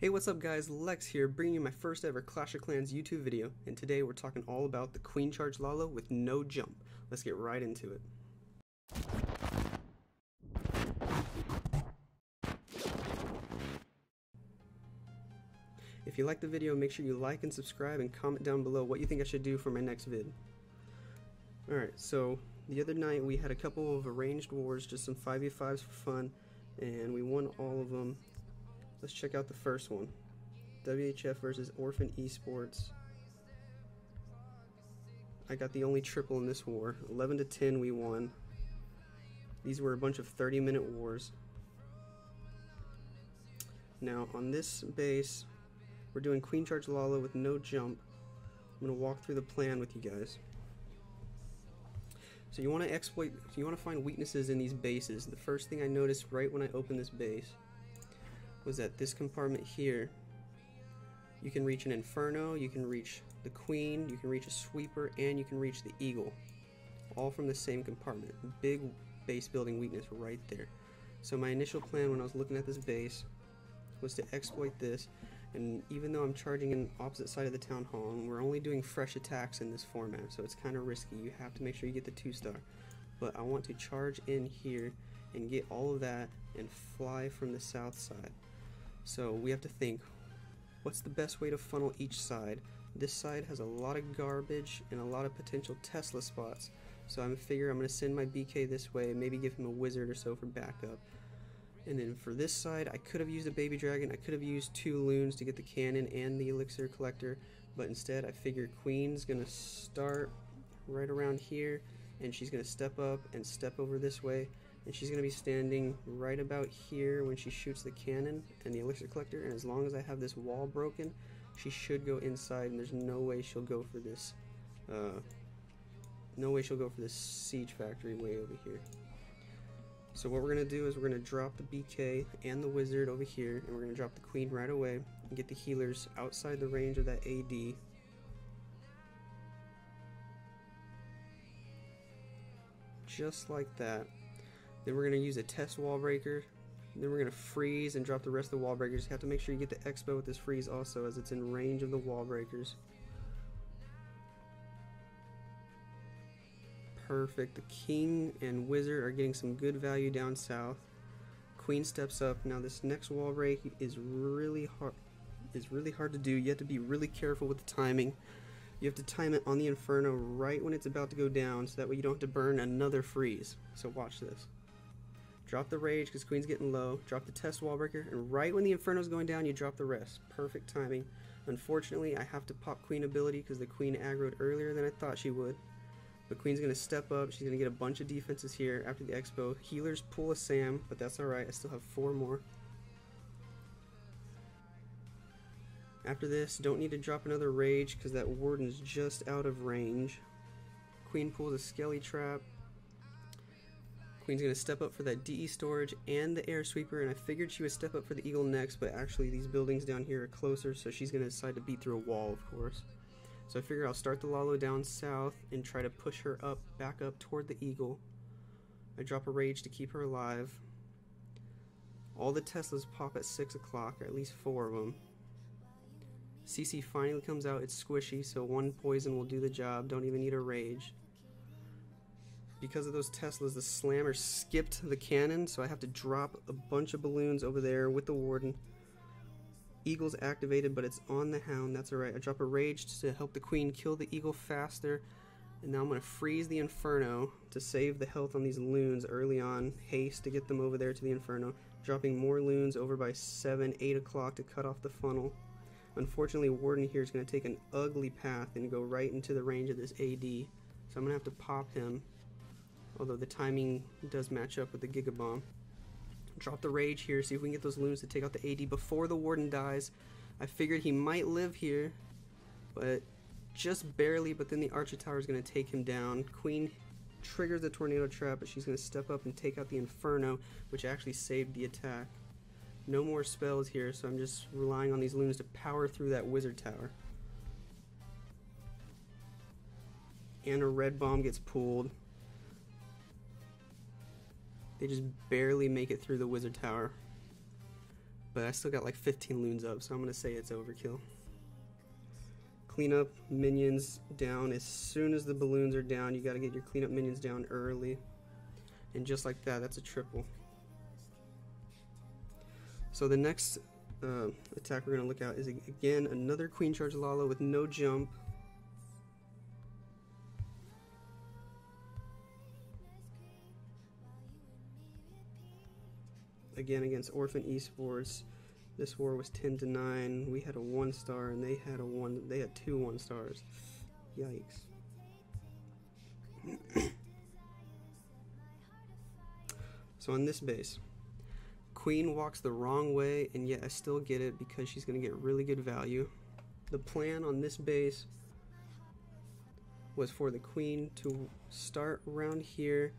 Hey, what's up guys, Lex here, bringing you my first ever Clash of Clans YouTube video, and today we're talking all about the Queen Charge Lalo with no jump. Let's get right into it. If you like the video, make sure you like and subscribe and comment down below what you think I should do for my next vid. Alright, so the other night we had a couple of arranged wars, just some 5v5s for fun, and we won all of them. Let's check out the first one. WHF versus Orphan Esports. I got the only triple in this war. 11-10 we won. These were a bunch of 30-minute wars. Now on this base, we're doing Queen Charge Lalo with no jump. I'm going to walk through the plan with you guys. So you want to find weaknesses in these bases. The first thing I noticed right when I opened this base was that this compartment here, you can reach an Inferno, you can reach the Queen, you can reach a Sweeper, and you can reach the Eagle, all from the same compartment. Big base building weakness right there. So my initial plan when I was looking at this base was to exploit this, and even though I'm charging in opposite side of the Town Hall, and we're only doing fresh attacks in this format, so it's kind of risky. You have to make sure you get the 2-star. But I want to charge in here and get all of that and fly from the south side. So we have to think, what's the best way to funnel each side? This side has a lot of garbage and a lot of potential Tesla spots, so I'm going to send my BK this way, maybe give him a wizard or so for backup. And then for this side, I could have used a baby dragon, I could have used 2 loons to get the cannon and the elixir collector, but instead I figured Queen's going to start right around here, and she's going to step up and step over this way, and she's going to be standing right about here when she shoots the cannon and the elixir collector, and as long as I have this wall broken, she should go inside, and there's no way she'll go for this siege factory way over here. So what we're going to do is we're going to drop the BK and the wizard over here, and we're going to drop the Queen right away and get the healers outside the range of that AD. Just like that. Then we're going to use a test wall breaker. Then we're going to freeze and drop the rest of the wall breakers. You have to make sure you get the expo with this freeze also, as it's in range of the wall breakers. Perfect. The King and Wizard are getting some good value down south. Queen steps up. Now this next wall break is really hard to do. You have to be really careful with the timing. You have to time it on the Inferno right when it's about to go down, so that way you don't have to burn another freeze. So watch this. Drop the rage because Queen's getting low. Drop the test wall breaker, and right when the Inferno's going down, you drop the rest. Perfect timing. Unfortunately, I have to pop Queen ability because the Queen aggroed earlier than I thought she would. But Queen's going to step up. She's going to get a bunch of defenses here after the expo. Healers pull a Sam, but that's alright. I still have 4 more. After this, don't need to drop another rage because that warden's just out of range. Queen pulls a skelly trap. Queen's going to step up for that DE storage and the air sweeper, and I figured she would step up for the eagle next, but actually these buildings down here are closer, so she's going to decide to beat through a wall, of course. So I figure I'll start the Lalo down south and try to push her up, back up toward the eagle. I drop a rage to keep her alive. All the Teslas pop at 6 o'clock, or at least 4 of them. CC finally comes out. It's squishy, so 1 poison will do the job. Don't even need a rage. Because of those Teslas, the slammer skipped the cannon, so I have to drop a bunch of balloons over there with the warden. Eagle's activated, but it's on the hound. That's alright. I drop a rage to help the Queen kill the eagle faster, and now I'm going to freeze the Inferno to save the health on these loons early on. Haste to get them over there to the Inferno. Dropping more loons over by 7, 8 o'clock to cut off the funnel. Unfortunately, Warden here is going to take an ugly path and go right into the range of this AD, so I'm going to have to pop him, although the timing does match up with the Giga Bomb. Drop the rage here, see if we can get those loons to take out the AD before the warden dies. I figured he might live here, but just barely, but then the Archer Tower is going to take him down. Queen triggers the tornado trap, but she's going to step up and take out the Inferno, which actually saved the attack. No more spells here, so I'm just relying on these loons to power through that wizard tower. And a red bomb gets pulled. They just barely make it through the wizard tower. but I still got like 15 loons up, so I'm gonna say it's overkill. Cleanup minions down as soon as the balloons are down. You gotta get your cleanup minions down early. And just like that, that's a triple. So the next attack we're gonna look at is again another queen charge Lalo with no jump. Again against Orphan Esports. This war was 10-9. We had a 1-star and they had two 1-stars. Yikes. So on this base, Queen walks the wrong way, and yet I still get it because she's going to get really good value. The plan on this base was for the Queen to start around here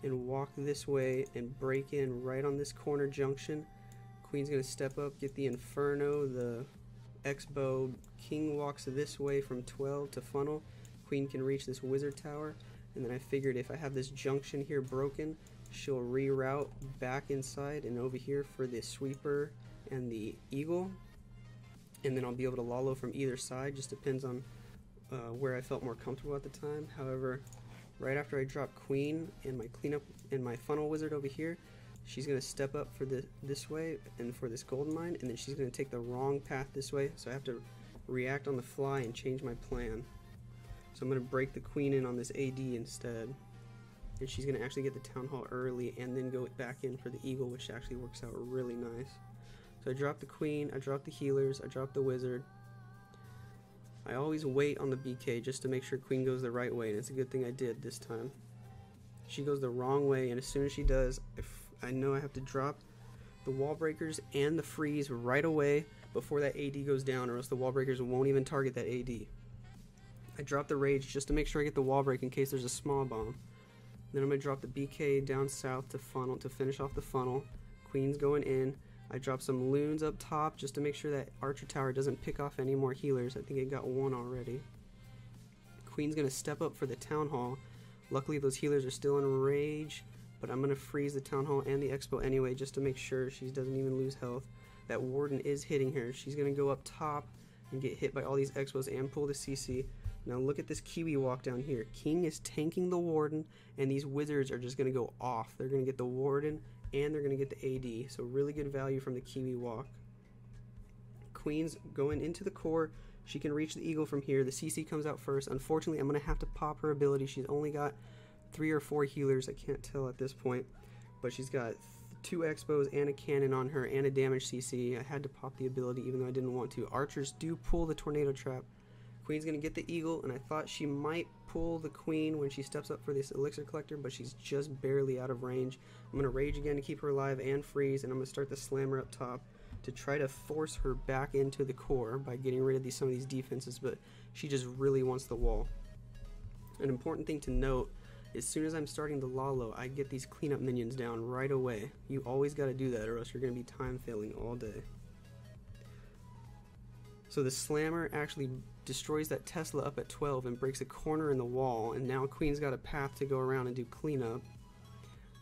and walk this way and break in right on this corner junction. Queen's going to step up, get the Inferno, the X-Bow. King walks this way from 12 to funnel. Queen can reach this Wizard Tower, and then I figured if I have this junction here broken, she'll reroute back inside and over here for the Sweeper and the Eagle, and then I'll be able to Lalo from either side. Just depends on where I felt more comfortable at the time. However, right after I drop Queen and my cleanup and my funnel wizard over here, she's going to step up for this way and for this golden mine, and then she's going to take the wrong path this way, so I have to react on the fly and change my plan. So I'm going to break the Queen in on this AD instead, and she's going to actually get the Town Hall early and then go back in for the Eagle, which actually works out really nice. So I drop the Queen, I drop the healers, I drop the Wizard. I always wait on the BK just to make sure Queen goes the right way, and it's a good thing I did this time. She goes the wrong way, and as soon as she does, I know I have to drop the wall breakers and the freeze right away before that AD goes down, or else the wall breakers won't even target that AD. I drop the rage just to make sure I get the wall break in case there's a small bomb. Then I'm going to drop the BK down south to funnel to finish off the funnel. Queen's going in. I drop some loons up top just to make sure that Archer Tower doesn't pick off any more healers. I think it got one already. Queen's going to step up for the Town Hall. Luckily those healers are still in rage, but I'm going to freeze the Town Hall and the Expo anyway just to make sure she doesn't even lose health. That Warden is hitting her. She's going to go up top and get hit by all these Expos and pull the CC. Now look at this Kiwi walk down here. King is tanking the Warden, and these Wizards are just going to go off. They're going to get the Warden, and they're going to get the AD. So really good value from the Kiwi walk. Queen's going into the core. She can reach the Eagle from here. The CC comes out first. Unfortunately, I'm going to have to pop her ability. She's only got 3 or 4 healers. I can't tell at this point. But she's got 2 Expos and a cannon on her and a damage CC. I had to pop the ability even though I didn't want to. Archers do pull the Tornado Trap. Queen's going to get the Eagle, and I thought she might pull the Queen when she steps up for this Elixir Collector, but she's just barely out of range. I'm going to Rage again to keep her alive and freeze, and I'm going to start the Slammer up top to try to force her back into the core by getting rid of some of these defenses, but she just really wants the wall. An important thing to note, as soon as I'm starting the Lalo, I get these cleanup minions down right away. You always got to do that, or else you're going to be time failing all day. So the Slammer actually destroys that Tesla up at 12 and breaks a corner in the wall, and now Queen's got a path to go around and do cleanup.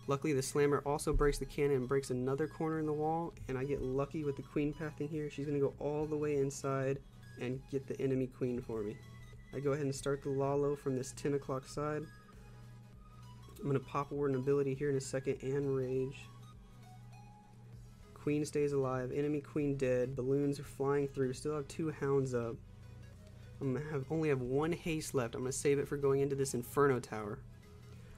Luckily the Slammer also breaks the cannon and breaks another corner in the wall, and I get lucky with the Queen pathing here. She's going to go all the way inside and get the enemy Queen for me. I go ahead and start the Lalo from this 10 o'clock side. I'm going to pop Warden ability here in a second and Rage. Queen stays alive, enemy Queen dead, balloons are flying through, still have 2 hounds up. I'm going to only have 1 haste left. I'm going to save it for going into this Inferno Tower.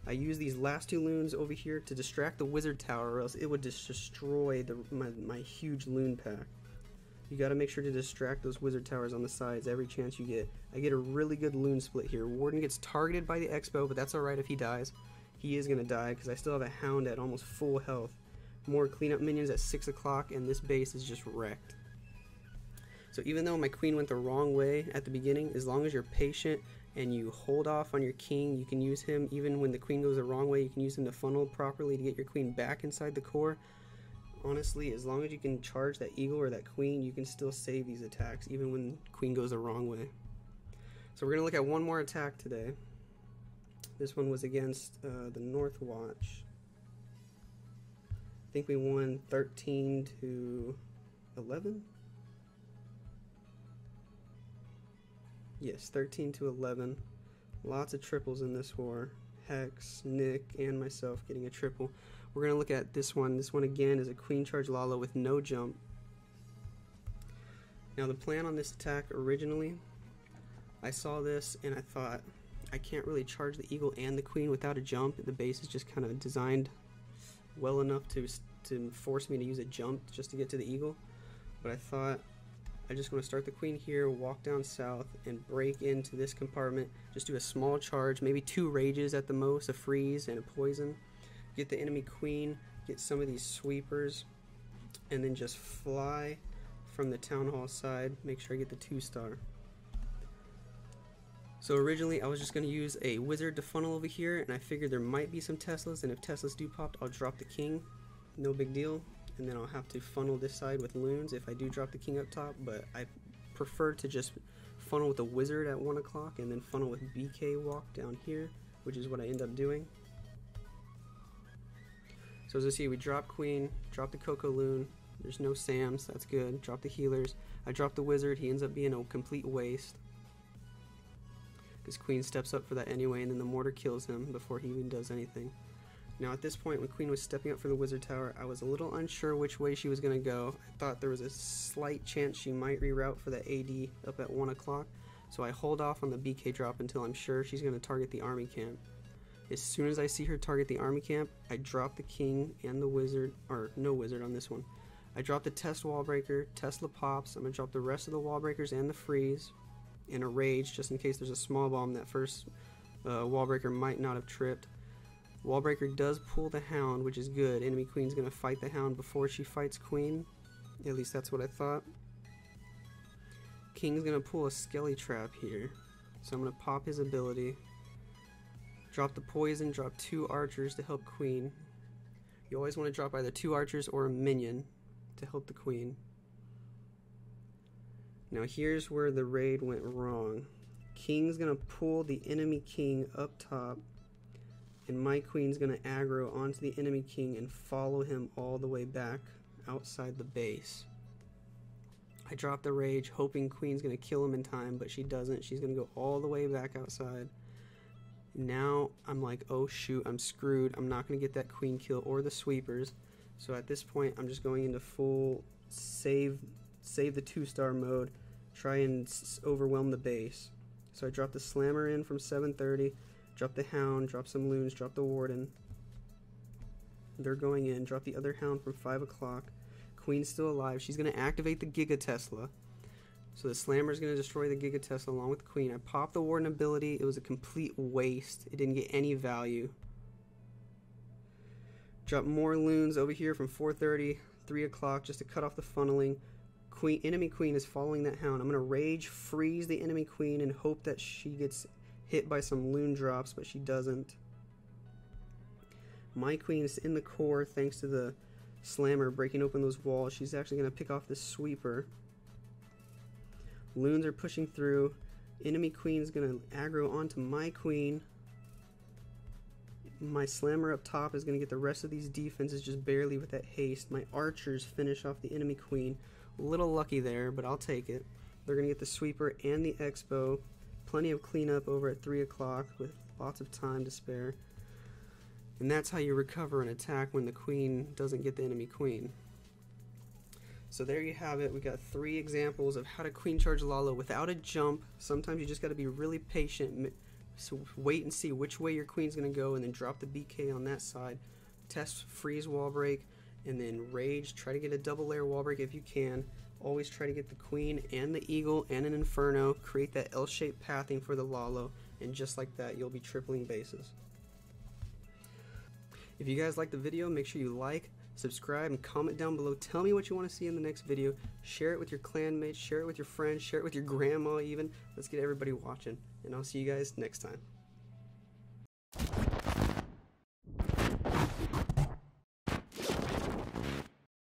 I use these last 2 loons over here to distract the Wizard Tower, or else it would just destroy my huge loon pack. You got to make sure to distract those Wizard Towers on the sides every chance you get. I get a really good loon split here. Warden gets targeted by the Expo, but that's alright if he dies. He is going to die because I still have a hound at almost full health. More cleanup minions at 6 o'clock, and this base is just wrecked. So even though my Queen went the wrong way at the beginning, as long as you're patient and you hold off on your King, you can use him. Even when the Queen goes the wrong way, you can use him to funnel properly to get your Queen back inside the core. Honestly, as long as you can charge that Eagle or that Queen, you can still save these attacks, even when Queen goes the wrong way. So we're going to look at one more attack today. This one was against the North Watch. I think we won 13 to 11? Yes, 13 to 11. Lots of triples in this war. Hex, Nick, and myself getting a triple. We're going to look at this one. This one again is a queen charge Lalo with no jump. Now the plan on this attack originally, I saw this and I thought, I can't really charge the eagle and the queen without a jump. The base is just kind of designed well enough to force me to use a jump just to get to the eagle. But I thought, I just want to start the queen here, walk down south, and break into this compartment. Just do a small charge, maybe 2 rages at the most, a freeze and a poison. Get the enemy queen, get some of these sweepers, and then just fly from the town hall side. Make sure I get the 2-star. So originally I was just going to use a wizard to funnel over here, and I figured there might be some Teslas, and if Teslas do pop, I'll drop the king. No big deal. And then I'll have to funnel this side with loons if I do drop the king up top, but I prefer to just funnel with a wizard at 1 o'clock and then funnel with BK walk down here, which is what I end up doing. So as you see, we drop queen, drop the Coco loon, there's no Sams, that's good, drop the healers, I drop the wizard, he ends up being a complete waste, because queen steps up for that anyway, and then the mortar kills him before he even does anything. Now at this point, when queen was stepping up for the wizard tower, I was a little unsure which way she was going to go. I thought there was a slight chance she might reroute for that AD up at 1 o'clock, so I hold off on the BK drop until I'm sure she's going to target the army camp. As soon as I see her target the army camp, I drop the king and the wizard, or no wizard on this one. I drop the test wall breaker, Tesla pops, I'm going to drop the rest of the wall breakers and the freeze, and a rage just in case there's a small bomb that first wall breaker might not have tripped. Wallbreaker does pull the hound, which is good. Enemy queen's going to fight the hound before she fights queen. At least that's what I thought. King's going to pull a skelly trap here. So I'm going to pop his ability. Drop the poison, drop 2 archers to help queen. You always want to drop either 2 archers or a minion to help the queen. Now here's where the raid went wrong. King's going to pull the enemy king up top, and my queen's going to aggro onto the enemy king and follow him all the way back outside the base. I drop the rage, hoping queen's going to kill him in time, but she doesn't. She's going to go all the way back outside. Now I'm like, oh shoot, I'm screwed. I'm not going to get that queen kill or the sweepers. So at this point, I'm just going into full save the 2-star mode, try and overwhelm the base. So I drop the slammer in from 7:30. Drop the hound, drop some loons, drop the warden. They're going in. Drop the other hound from 5 o'clock. Queen's still alive. She's going to activate the Giga Tesla. So the slammer is going to destroy the Giga Tesla along with Queen. I popped the warden ability. It was a complete waste. It didn't get any value. Drop more loons over here from 4:30, 3 o'clock just to cut off the funneling. Enemy queen is following that hound. I'm going to rage freeze the enemy queen and hope that she gets hit by some loon drops, but she doesn't. My queen is in the core thanks to the slammer breaking open those walls. She's actually going to pick off the sweeper. Loons are pushing through. Enemy queen is going to aggro onto my queen. My slammer up top is going to get the rest of these defenses just barely with that haste. My archers finish off the enemy queen. A little lucky there, but I'll take it. They're going to get the sweeper and the expo. Plenty of cleanup over at 3 o'clock with lots of time to spare. And that's how you recover an attack when the queen doesn't get the enemy queen. So there you have it. We got 3 examples of how to queen charge Lalo without a jump. Sometimes you just got to be really patient. So wait and see which way your queen's going to go, and then drop the BK on that side. Test freeze wall break, and then rage. Try to get a double layer wall break if you can. Always try to get the queen and the eagle and an inferno. Create that L-shaped pathing for the Lalo, and just like that, you'll be tripling bases. If you guys like the video, make sure you like, subscribe, and comment down below. Tell me what you want to see in the next video. Share it with your clanmates, share it with your friends, share it with your grandma even. Let's get everybody watching, and I'll see you guys next time.